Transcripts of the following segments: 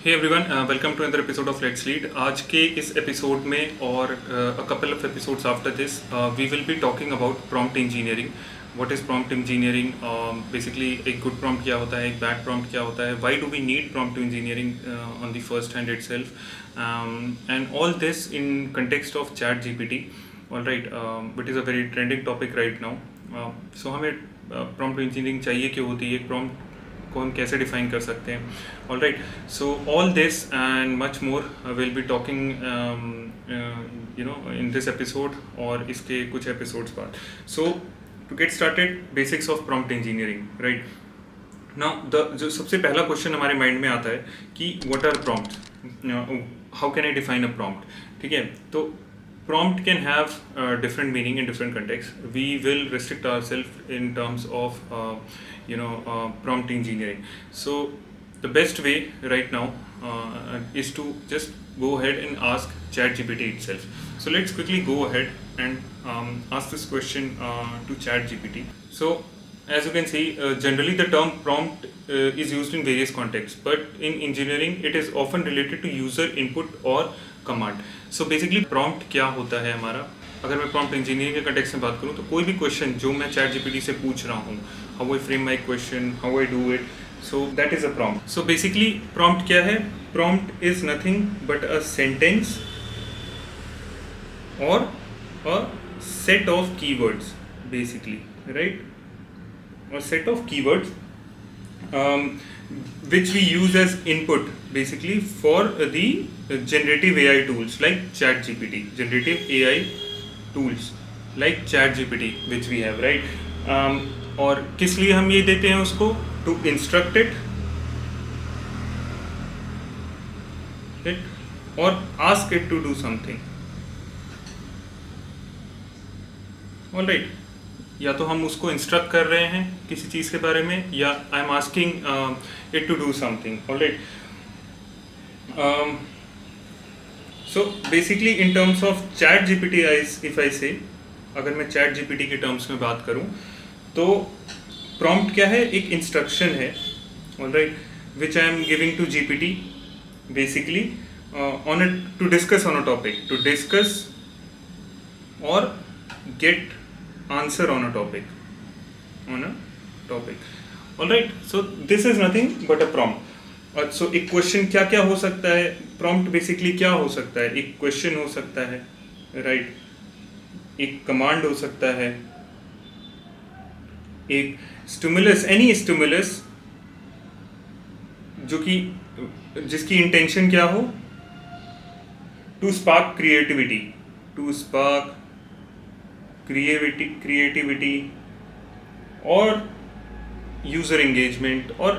Hey everyone, welcome to another episode of let's lead. आज के इस एपिसोड में और a couple of episodes after this we will be talking about prompt engineering. What is prompt engineering? Basically एक good prompt क्या होता है, एक बैड प्रॉम्प्ट क्या होता है, why do we need prompt engineering on the first hand itself, and all this in context of chat GPT. All right, it is a very trending topic right now. So हमें prompt engineering चाहिए क्यों होती है, prompt को हम कैसे define कर सकते हैं। All right, so all this and much more will be talking in this episode और इसके कुछ एपिसोड्स बाद। So to get started, basics of prompt engineering. Right now, जो सबसे पहला क्वेश्चन हमारे माइंड में आता है कि what are prompt, how can I define a prompt. ठीक है, तो prompt can have different meaning in different contexts. We will restrict ourselves in terms of prompt engineering. So the best way right now is to just go ahead and ask ChatGPT itself. So let's quickly go ahead and ask this question to ChatGPT. So as you can see, generally the term prompt is used in various contexts, but in engineering it is often related to user input or command. So basically prompt क्या होता है हमारा, अगर मैं prompt engineering के context में बात करूँ तो कोई भी क्वेश्चन जो मैं चैट जीपीटी से पूछ रहा हूँ, how I frame my question, how I do it, so that is a prompt. So basically prompt क्या है? Prompt is nothing but a sentence और a set of keywords, basically, right, a set of keywords which we use as input basically for the generative AI tools like ChatGPT, generative AI tools like ChatGPT which we have, right? और किस लिए हम ये देते हैं उसको? To instruct it or ask it to do something. All right, या तो हम उसको इंस्ट्रक्ट कर रहे हैं किसी चीज़ के बारे में, या I am asking it to do something. Alright, so basically in terms of chat GPT, if I say, अगर मैं चैट जीपीटी के टर्म्स में बात करूं तो प्रॉम्प्ट क्या है? एक इंस्ट्रक्शन है, alright, which I am giving to GPT basically on to discuss on a topic, to discuss और get answer on a topic. All right, so this is nothing but a prompt. So एक question क्या क्या हो सकता है? Prompt basically क्या हो सकता है? एक क्वेश्चन हो सकता है, राइट, एक कमांड हो सकता है, एक स्टिमुलस, एनी स्टिमुलस जो कि जिसकी इंटेंशन क्या हो? To spark creativity, to spark creativity or user engagement or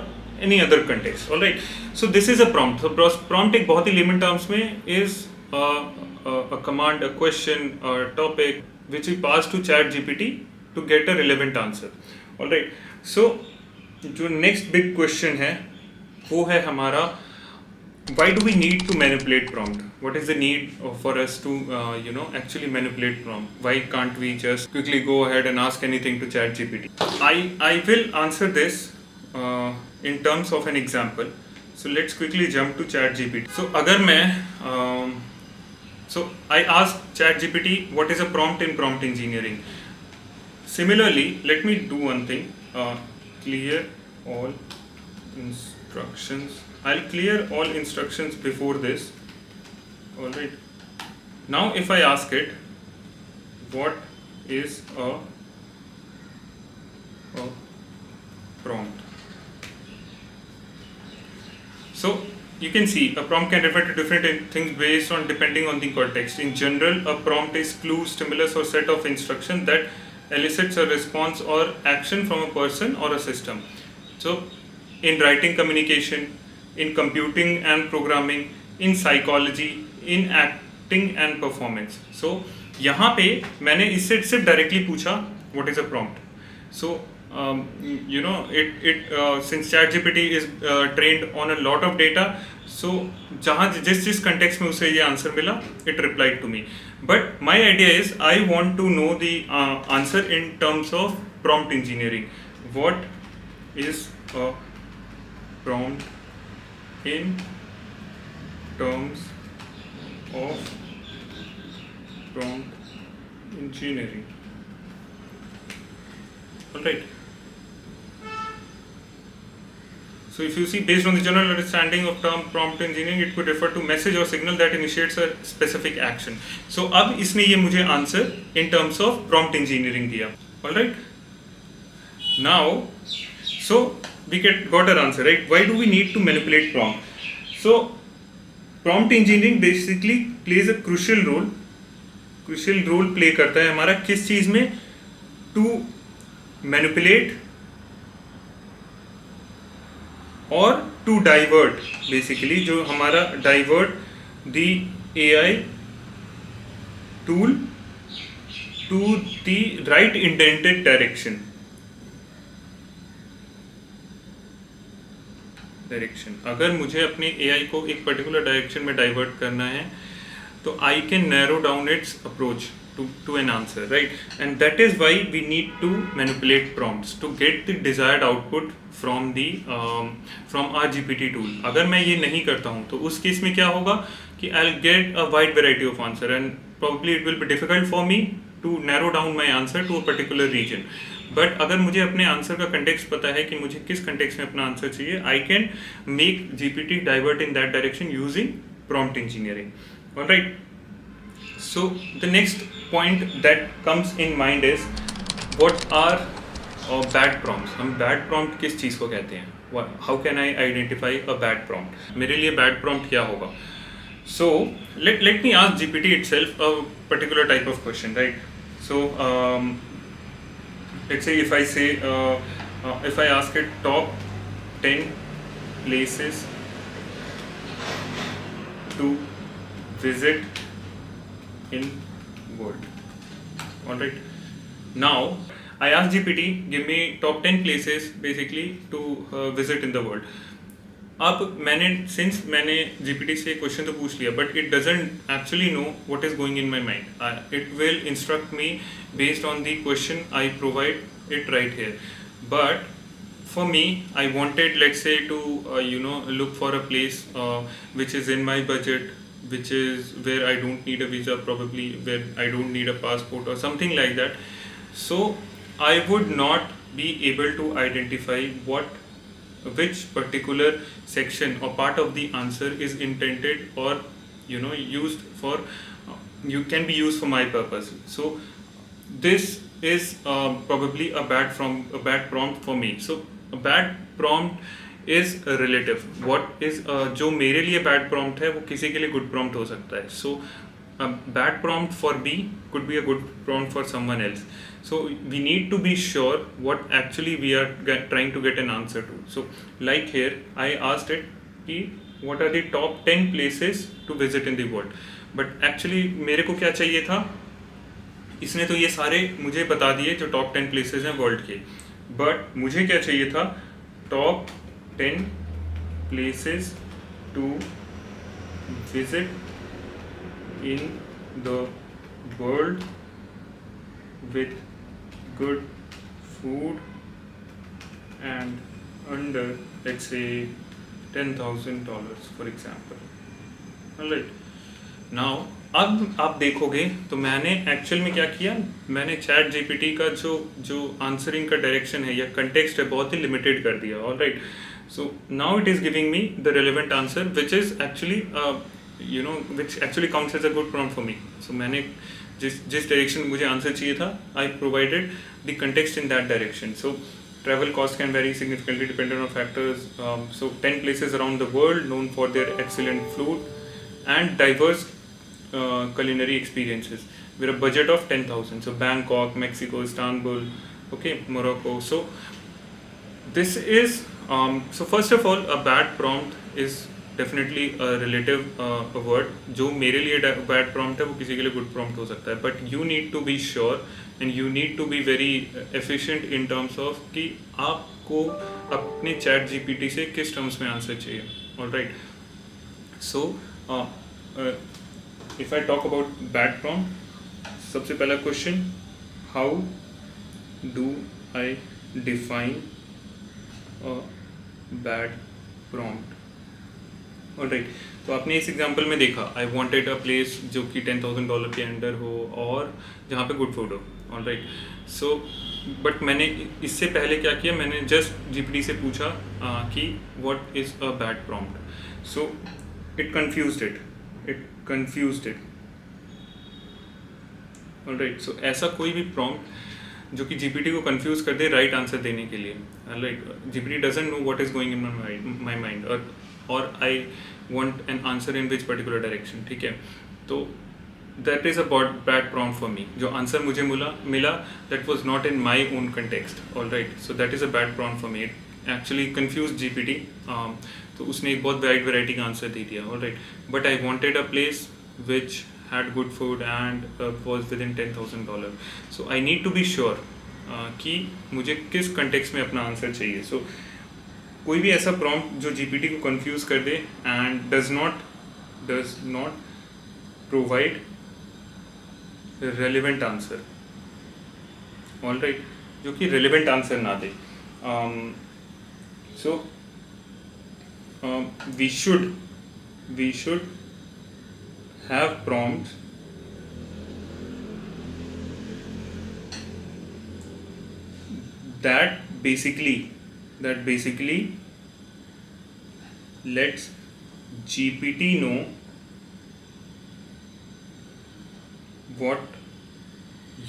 any other context. All right, so this is a prompt. So prompt एक बहुत ही layman terms में is a command, a question, a topic which we pass to chat GPT to get a relevant answer. All right, so जो next big question है वो है हमारा, why do we need to manipulate prompt? What is the need for us to actually manipulate prompt? Why can't we just quickly go ahead and ask anything to chat GPT? I will answer this in terms of an example. So let's quickly jump to chat GPT. So अगर मैं so I ask chat GPT what is a prompt in prompt engineering. Similarly, let me do one thing, clear all instructions. I'll clear all instructions before this. All right, now if I ask it what is a prompt, so you can see a prompt can refer to different things based on depending on the context. In general, a prompt is clue, stimulus or set of instructions that elicits a response or action from a person or a system. So in writing communication, in computing and programming, in psychology, in acting and performance. So यहाँ पे मैंने इससे सिर्फ directly पूछा what is a prompt. So since ChatGPT is trained on a lot of data, so जहाँ जिस context में उसे ये आंसर मिला, it replied to me. But my idea is I want to know the answer in terms of prompt engineering. What is a prompt in terms of prompt engineering. Alright. So if you see, based on the general understanding of term prompt engineering, it could refer to message or signal that initiates a specific action. So अब इसने ये मुझे answer in terms of prompt engineering दिया. Alright. Now, so we got our answer, right? Why do we need to manipulate prompt? So prompt engineering basically plays a crucial role play करता है हमारा किस चीज में? To manipulate और to divert, basically जो हमारा divert the AI tool to the right intended direction. अगर मुझे अपने AI को एक पर्टिकुलर डायरेक्शन में डाइवर्ट करना है तो I can narrow down it's approach to an answer, right? And that is why we need to manipulate prompts to get the desired output from our GPT tool. अगर मैं ये नहीं करता हूँ तो उस केस में क्या होगा कि I'll get a wide variety of answer and probably it will be difficult for me to narrow down my answer to a particular region. But अगर मुझे अपने आंसर का कंटेक्स्ट पता है कि मुझे किस कंटेक्स्ट में अपना आंसर चाहिए, I can make GPT divert in that direction using prompt engineering. Alright. So the next point that comes in mind is what are bad prompts. हम bad prompt किस चीज़ को कहते हैं? How can I identify a bad prompt? मेरे लिए bad prompt क्या होगा? So let me ask GPT itself a particular type of question, right? So let's say if I say if I ask it top 10 places to visit in world. Alright. Now I asked GPT give me top 10 places basically to visit in the world. अब मैंने GPT से question तो पूछ लिया, but it doesn't actually know what is going in my mind. It will instruct me based on the question I provide it right here. But for me, I wanted, let's say, to look for a place which is in my budget, which is where I don't need a visa, probably where I don't need a passport or something like that. So I would not be able to identify which particular section or part of the answer is intended or used for can be used for my purpose. So this is probably a bad prompt for me. So a bad prompt is relative. What is जो मेरे लिए bad prompt है वो किसी के लिए good prompt हो सकता है. So a bad prompt for B could be a good prompt for someone else. So we need to be sure what actually we are trying to get an answer to. So like here I asked it कि what are the top 10 places to visit in the world. But actually मेरे को क्या चाहिए था, इसने तो ये सारे मुझे बता दिए जो top 10 places हैं world के. But मुझे क्या चाहिए था, top 10 places to visit in the world with good food and under, let's say, $10,000 for example. Alright. Now अब आप देखोगे तो मैंने एक्चुअल में क्या किया, मैंने चैट जीपीटी का जो आंसरिंग का डायरेक्शन है या कंटेक्स्ट है बहुत ही लिमिटेड कर दिया. Alright. So now it is giving me the relevant answer which is actually which actually counts as a good prompt for me. So मैंने जिस डायरेक्शन मुझे आंसर चाहिए था, I provided the context in that direction. So travel cost can vary significantly depending on factors. So 10 places around the world known for their excellent food and diverse culinary experiences with a budget of 10,000. So Bangkok, Mexico, Istanbul, okay, Morocco. So this is so first of all, a bad prompt is definitely a relative word. जो मेरे लिए bad prompt है वो किसी के लिए good prompt हो सकता है. But you need to be sure and you need to be very efficient in terms of कि आपको अपने chat GPT से किस terms में आंसर चाहिए. Alright. So if I talk about bad prompt, सबसे पहला question, how do I define a bad prompt? Alright. तो आपने इस एग्जांपल में देखा, आई वांटेड अ प्लेस जो कि $10,000 के अंडर हो और जहाँ पे गुड फूड हो, ऑल राइट। सो बट मैंने इससे पहले क्या किया, मैंने जस्ट जीपीटी से पूछा कि what is a bad prompt. So it confused it, all right. So ऐसा कोई भी प्रॉम्प्ट जो कि जीपीटी को कंफ्यूज कर दे राइट आंसर देने के लिए, like GPT doesn't know what is going in my mind, और I want an answer in which particular direction, ठीक है। तो that is a bad prompt for me. जो आंसर मुझे मिला that was not in my own context, all right. So that is a bad prompt for me, it actually confuse GPT. तो उसने एक बहुत वाइड वैरायटी का answer दे दिया, all right. But I wanted a place which had good food and was within $10,000. So I need to be sure कि मुझे किस कंटेक्स्ट में अपना आंसर चाहिए। So कोई भी ऐसा प्रॉम्प्ट जो जीपीटी को कंफ्यूज कर दे and does not provide relevant answer, all right, जो कि रेलिवेंट आंसर ना दे। So we should have prompts that basically lets GPT know what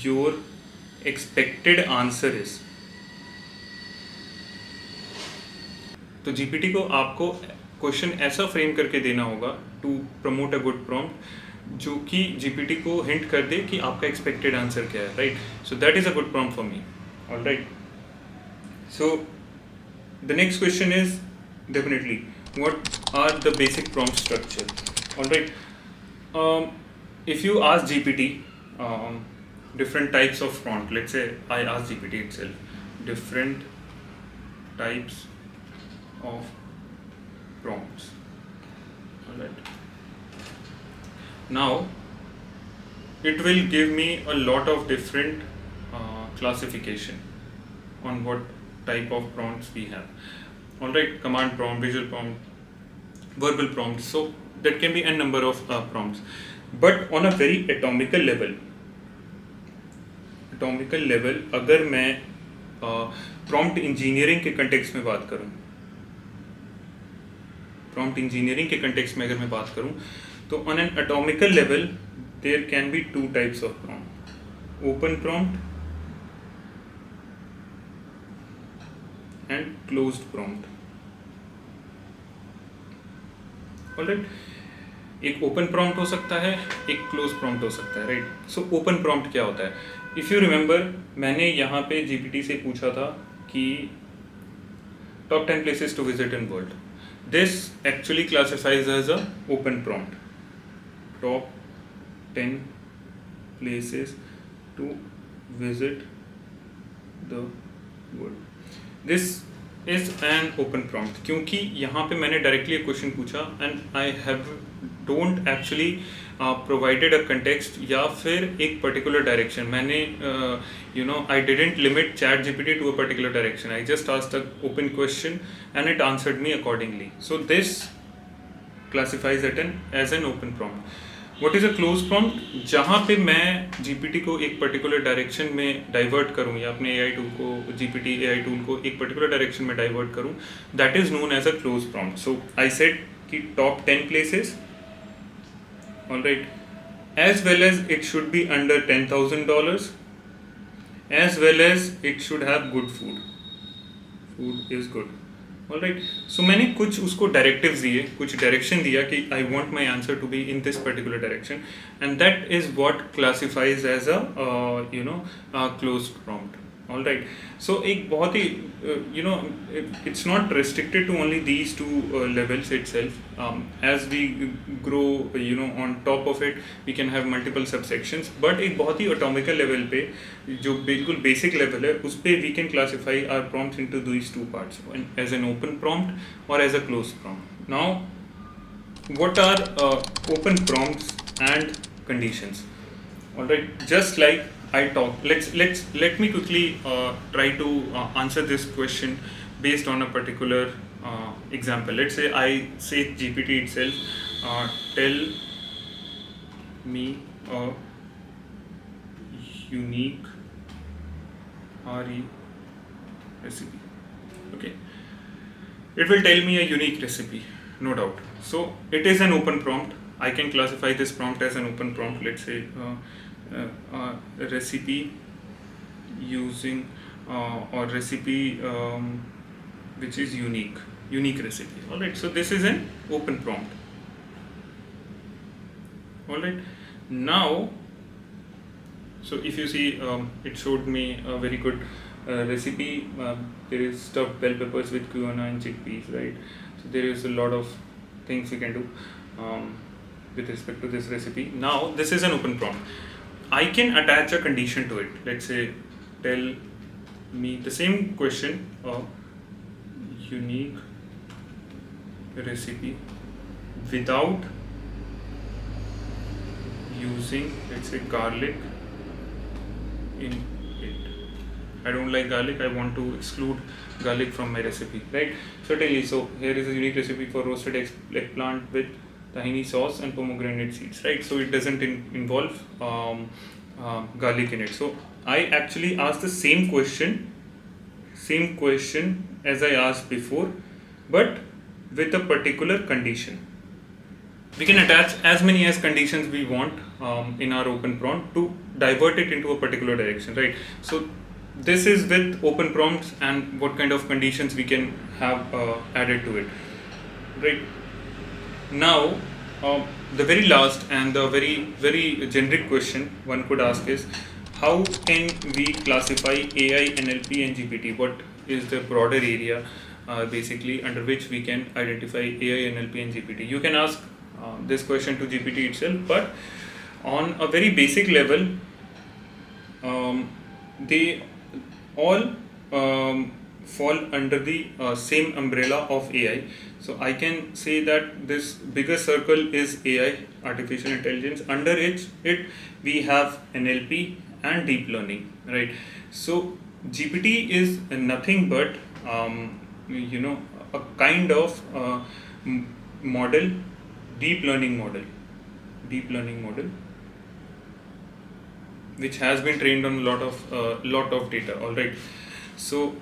your expected answer is। तो जीपीटी को आपको क्वेश्चन ऐसा फ्रेम करके देना होगा to promote a good prompt जो कि जीपीटी को हिंट कर दे कि आपका एक्सपेक्टेड आंसर क्या है, right. So that is a good prompt for me, all right. So the next question is definitely what are the basic prompt structure, all right. If you ask GPT different types of prompt, let's say I ask GPT itself different types of prompts, alright, now it will give me a lot of different classification on what type of prompts we have, alright, command prompt, visual prompt, verbal prompt, so that can be a number of prompts, but on a very atomical level अगर मैं prompt engineering के context में बात करूं, अगर मैं बात करूं तो on an atomical level there can be two types of prompt, open prompt and closed prompt, alright. एक ओपन प्रॉम्प्ट हो सकता है, एक क्लोज प्रॉम्प्ट हो सकता है, राइट। सो ओपन प्रॉम्प्ट क्या होता है? इफ़ यू रिमेंबर, मैंने यहाँ पे जीपीटी से पूछा था कि top 10 places to visit in world, this actually classifies as a open prompt, top 10 places to visit the world, this is an open prompt, क्योंकि यहाँ पे मैंने डायरेक्टली एक क्वेश्चन पूछा and I have don't actually provided a context या फिर एक particular direction. मैंने I didn't limit chat GPT to a particular direction, I just asked a open question and it answered me accordingly, so this classifies it as an open prompt. What is a close prompt? जहाँ पे मैं GPT को एक particular direction में divert करूँ या अपने AI tool को, जीपीटी एआई टूल को एक पर्टिकुलर डायरेक्शन में डाइवर्ट करूँ, that is known as a close prompt. So I said कि top 10 places, all right, as well as it should be under $10,000, as well as it should have good food is good, all right। so मैंने कुछ उसको directives दिए, कुछ direction दिया कि I want my answer to be in this particular direction, and that is what classifies as a closed prompt, all right। so एक बहुत ही it's not restricted to only these two levels itself, as we grow on top of it we can have multiple subsections, but एक बहुत ही atomical level पे जो बिल्कुल basic level है उस पे we can classify our prompts into these two parts, as an open prompt or as a closed prompt. Now what are open prompts and conditions, all right, just like I talk, let me quickly try to answer this question based on a particular example. Let's say I say GPT itself, tell me a unique RE recipe. Okay, it will tell me a unique recipe, no doubt. So it is an open prompt. I can classify this prompt as an open prompt. Let's say a recipe using or recipe which is unique recipe. All right, so this is an open prompt. All right, now, so if you see, it showed me a very good recipe. There is stuffed bell peppers with quinoa and chickpeas, right? So there is a lot of things we can do with respect to this recipe. Now this is an open prompt. I can attach a condition to it. Let's say, tell me the same question, a unique recipe without using, let's say, garlic in it. I don't like garlic. I want to exclude garlic from my recipe, right? Certainly. So here is a unique recipe for roasted eggplant with tahini sauce and pomegranate seeds, right? So it doesn't involve garlic in it. So I actually asked the same question as I asked before, but with a particular condition. We can attach as many as conditions we want in our open prompt to divert it into a particular direction, right? So this is with open prompts and what kind of conditions we can have added to it, right? Now, the very last and the very generic question one could ask is, how can we classify AI, NLP and GPT? What is the broader area basically under which we can identify AI, NLP and GPT? You can ask this question to GPT itself, but on a very basic level, they all fall under the same umbrella of AI. So I can say that this bigger circle is AI, artificial intelligence. Under it we have NLP and deep learning, right? So GPT is nothing but a kind of model, deep learning model, which has been trained on a lot of data. All right, so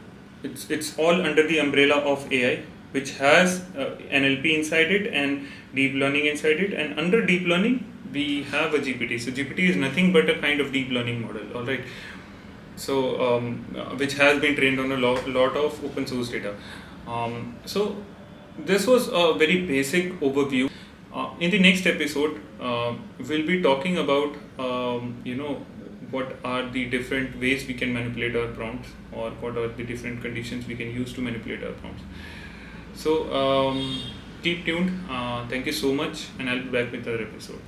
it's all under the umbrella of AI, which has NLP inside it and deep learning inside it, and under deep learning we have a GPT. So GPT is nothing but a kind of deep learning model. All right, so which has been trained on a lot of open source data. So this was a very basic overview. In the next episode, we'll be talking about what are the different ways we can manipulate our prompts, or what are the different conditions we can use to manipulate our prompts. So keep tuned. Thank you so much, and I'll be back with another episode.